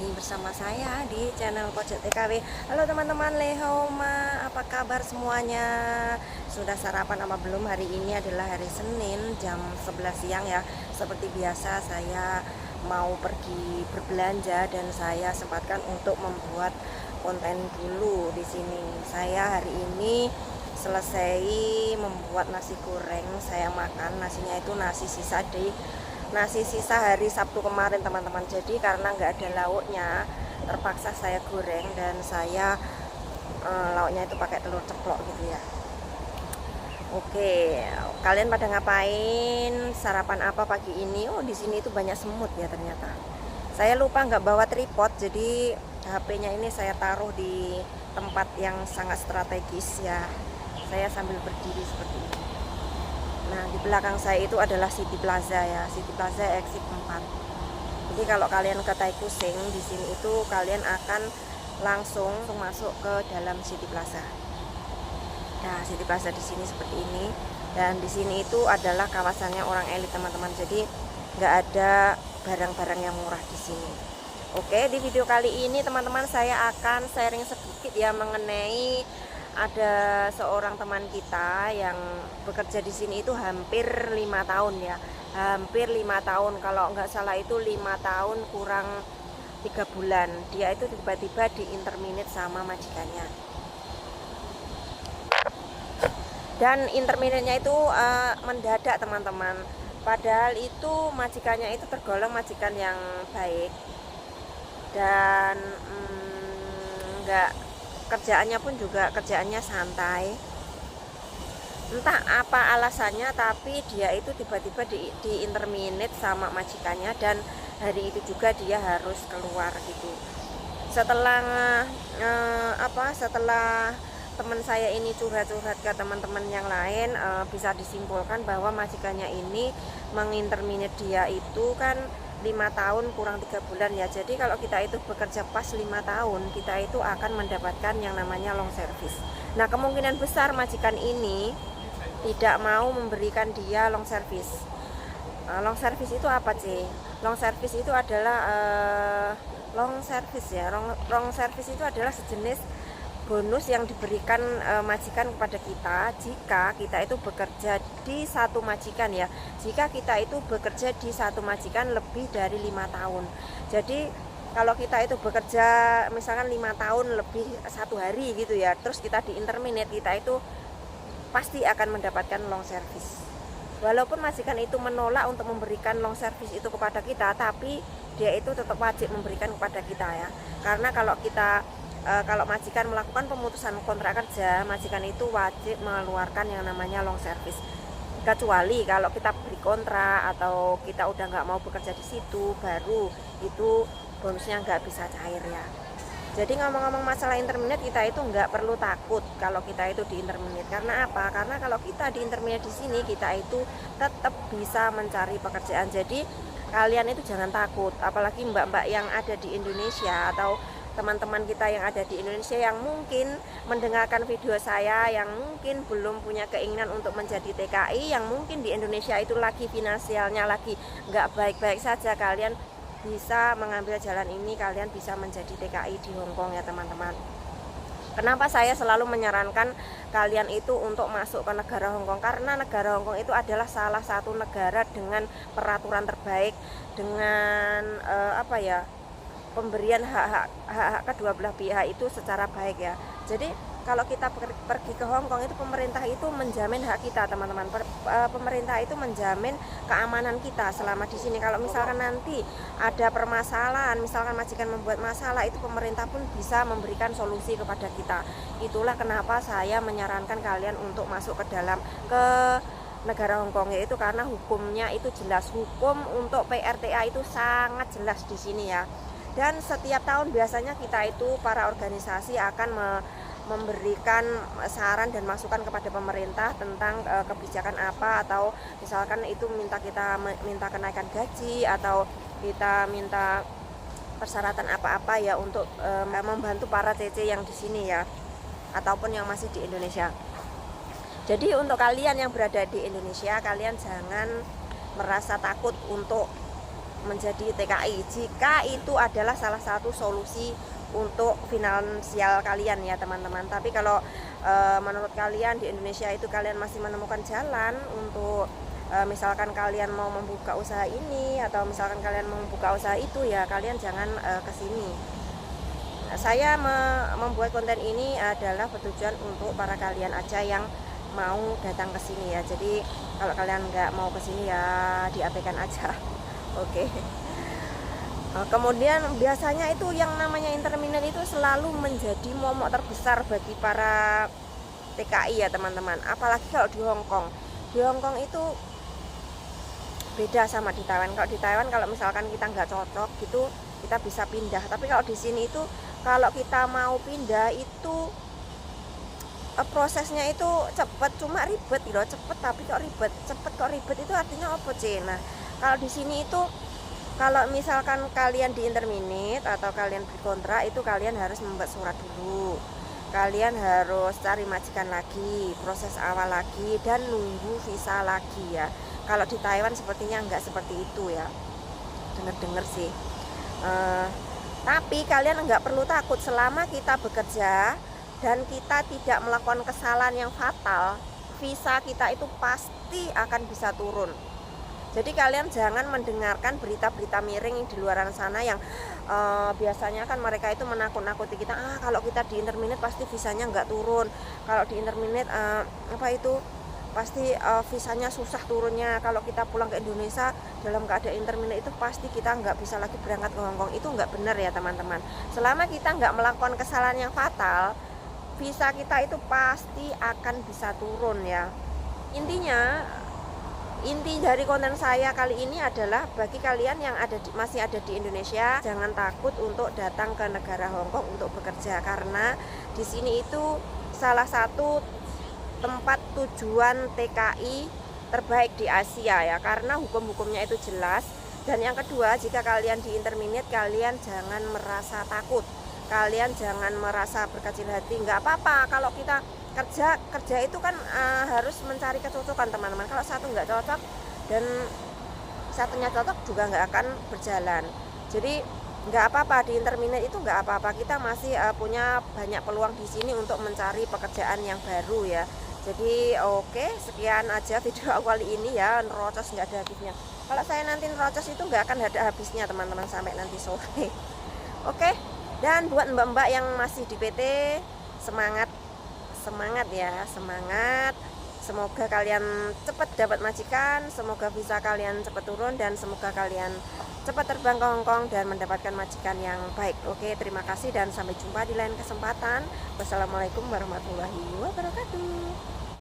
lagi bersama saya di channel Pojok TKW. Halo teman-teman Lehoma, apa kabar semuanya? Sudah sarapan apa belum? Hari ini adalah hari Senin jam 11 siang ya. Seperti biasa saya mau pergi berbelanja dan saya sempatkan untuk membuat konten dulu di sini. Saya hari ini selesai membuat nasi goreng, saya makan nasinya itu nasi sisa hari Sabtu kemarin teman-teman. Jadi karena nggak ada lauknya, terpaksa saya goreng dan saya lauknya itu pakai telur ceplok gitu ya. Oke, kalian pada ngapain? Sarapan apa pagi ini? Oh, di sini itu banyak semut ya ternyata. Saya lupa nggak bawa tripod, jadi HP-nya ini saya taruh di tempat yang sangat strategis ya. Saya sambil berdiri seperti ini. Nah, di belakang saya itu adalah City Plaza ya, City Plaza exit 4. Jadi kalau kalian ke Tai Kusing di sini itu kalian akan langsung masuk ke dalam City Plaza. Nah, City Plaza di sini seperti ini, dan di sini itu adalah kawasannya orang elit teman-teman. Jadi nggak ada barang-barang yang murah di sini. Oke, di video kali ini teman-teman saya akan sharing sedikit ya mengenai ada seorang teman kita yang bekerja di sini itu hampir 5 tahun ya, hampir 5 tahun, kalau nggak salah itu 5 tahun kurang 3 bulan. Dia itu tiba-tiba di interminate sama majikannya, dan interminate-nya itu mendadak teman-teman. Padahal itu majikannya itu tergolong majikan yang baik dan nggak kerjaannya pun juga kerjaannya santai. Entah apa alasannya, tapi dia itu tiba-tiba di interminate sama majikannya, dan hari itu juga dia harus keluar gitu. Setelah setelah teman saya ini curhat-curhat ke teman-teman yang lain, bisa disimpulkan bahwa majikannya ini menginterminate dia itu kan 5 tahun kurang 3 bulan ya. Jadi kalau kita itu bekerja pas 5 tahun, kita itu akan mendapatkan yang namanya long service. Nah, kemungkinan besar majikan ini tidak mau memberikan dia long service. Long service itu apa sih? Long service itu adalah long service ya. Long service itu adalah sejenis bonus yang diberikan majikan kepada kita jika kita itu bekerja di satu majikan ya. Jika kita itu bekerja di satu majikan lebih dari 5 tahun. Jadi kalau kita itu bekerja misalkan 5 tahun lebih 1 hari gitu ya, terus kita di interminate, kita itu pasti akan mendapatkan long service. Walaupun majikan itu menolak untuk memberikan long service itu kepada kita, tapi dia itu tetap wajib memberikan kepada kita ya. Karena kalau majikan melakukan pemutusan kontrak kerja, majikan itu wajib mengeluarkan yang namanya long service. Kecuali kalau kita beri kontrak atau kita udah nggak mau bekerja di situ, baru itu bonusnya nggak bisa cair ya. Jadi ngomong-ngomong masalah interminate, kita itu nggak perlu takut kalau kita itu di interminate. Karena apa? Karena kalau kita di interminate di sini, kita itu tetap bisa mencari pekerjaan. Jadi kalian itu jangan takut, apalagi mbak-mbak yang ada di Indonesia atau teman-teman kita yang ada di Indonesia yang mungkin mendengarkan video saya, yang mungkin belum punya keinginan untuk menjadi TKI, yang mungkin di Indonesia itu lagi finansialnya lagi nggak baik-baik saja, kalian bisa mengambil jalan ini, kalian bisa menjadi TKI di Hongkong ya teman-teman. Kenapa saya selalu menyarankan kalian itu untuk masuk ke negara Hongkong? Karena negara Hongkong itu adalah salah satu negara dengan peraturan terbaik, dengan pemberian hak kedua belah pihak itu secara baik ya. Jadi kalau kita pergi ke Hongkong itu pemerintah itu menjamin hak kita teman-teman. Pemerintah itu menjamin keamanan kita selama di sini. Kalau misalkan nanti ada permasalahan, misalkan majikan membuat masalah, itu pemerintah pun bisa memberikan solusi kepada kita. Itulah kenapa saya menyarankan kalian untuk masuk ke negara Hongkong, yaitu karena hukumnya itu jelas. Hukum untuk PRTA itu sangat jelas di sini ya. Dan setiap tahun biasanya kita itu para organisasi akan memberikan saran dan masukan kepada pemerintah tentang kebijakan apa, atau misalkan itu kita minta kenaikan gaji, atau kita minta persyaratan apa-apa ya untuk membantu para CC yang di sini ya, ataupun yang masih di Indonesia. Jadi untuk kalian yang berada di Indonesia, kalian jangan merasa takut untuk menjadi TKI jika itu adalah salah satu solusi untuk finansial kalian ya teman-teman. Tapi kalau menurut kalian di Indonesia itu kalian masih menemukan jalan untuk misalkan kalian mau membuka usaha ini atau misalkan kalian mau membuka usaha itu, ya kalian jangan ke sini. Saya membuat konten ini adalah bertujuan untuk para kalian aja yang mau datang ke sini ya. Jadi kalau kalian nggak mau ke sini ya diabaikan aja. Oke. Kemudian biasanya itu yang namanya interminen itu selalu menjadi momok terbesar bagi para TKI ya teman-teman. Apalagi kalau di Hong Kong. Di Hong Kong itu beda sama di Taiwan. Kalau di Taiwan kalau misalkan kita nggak cocok gitu, kita bisa pindah. Tapi kalau di sini itu kalau kita mau pindah itu prosesnya itu cepet, cuma ribet loh. Cepet tapi kok ribet. Cepet kok ribet itu artinya apa sih? Nah, kalau di sini itu kalau misalkan kalian di interminate atau kalian berkontrak itu kalian harus membuat surat dulu. Kalian harus cari majikan lagi, proses awal lagi, dan nunggu visa lagi ya. Kalau di Taiwan sepertinya nggak seperti itu ya. Dengar-dengar sih. Tapi kalian nggak perlu takut selama kita bekerja dan kita tidak melakukan kesalahan yang fatal, visa kita itu pasti akan bisa turun. Jadi kalian jangan mendengarkan berita-berita miring di luar sana yang biasanya kan mereka itu menakut-nakuti kita. Kalau kita di interminate pasti visanya nggak turun. Kalau di interminate pasti visanya susah turunnya. Kalau kita pulang ke Indonesia dalam keadaan interminate itu pasti kita nggak bisa lagi berangkat ke Hong Kong. Itu nggak benar ya teman-teman. Selama kita nggak melakukan kesalahan yang fatal, visa kita itu pasti akan bisa turun ya. Inti dari konten saya kali ini adalah bagi kalian yang masih ada di Indonesia, jangan takut untuk datang ke negara Hong Kong untuk bekerja, karena di sini itu salah satu tempat tujuan TKI terbaik di Asia ya, karena hukum-hukumnya itu jelas. Dan yang kedua, jika kalian di interminate, kalian jangan merasa takut, kalian jangan merasa berkecil hati. Nggak apa-apa kalau kita kerja itu kan harus mencari kecocokan teman-teman. Kalau satu nggak cocok dan satunya cocok juga nggak akan berjalan. Jadi nggak apa-apa di interminate itu, nggak apa-apa, kita masih punya banyak peluang di sini untuk mencari pekerjaan yang baru ya. Jadi oke, sekian aja video kali ini ya, nerocos nggak ada habisnya. Kalau saya nanti nerocos itu nggak akan ada habisnya teman-teman sampai nanti sore. Oke, dan buat mbak-mbak yang masih di PT, semangat ya, semangat. Semoga kalian cepat dapat majikan, semoga visa kalian cepat turun, dan semoga kalian cepat terbang ke Hong Kong dan mendapatkan majikan yang baik. Oke, terima kasih dan sampai jumpa di lain kesempatan. Wassalamualaikum warahmatullahi wabarakatuh.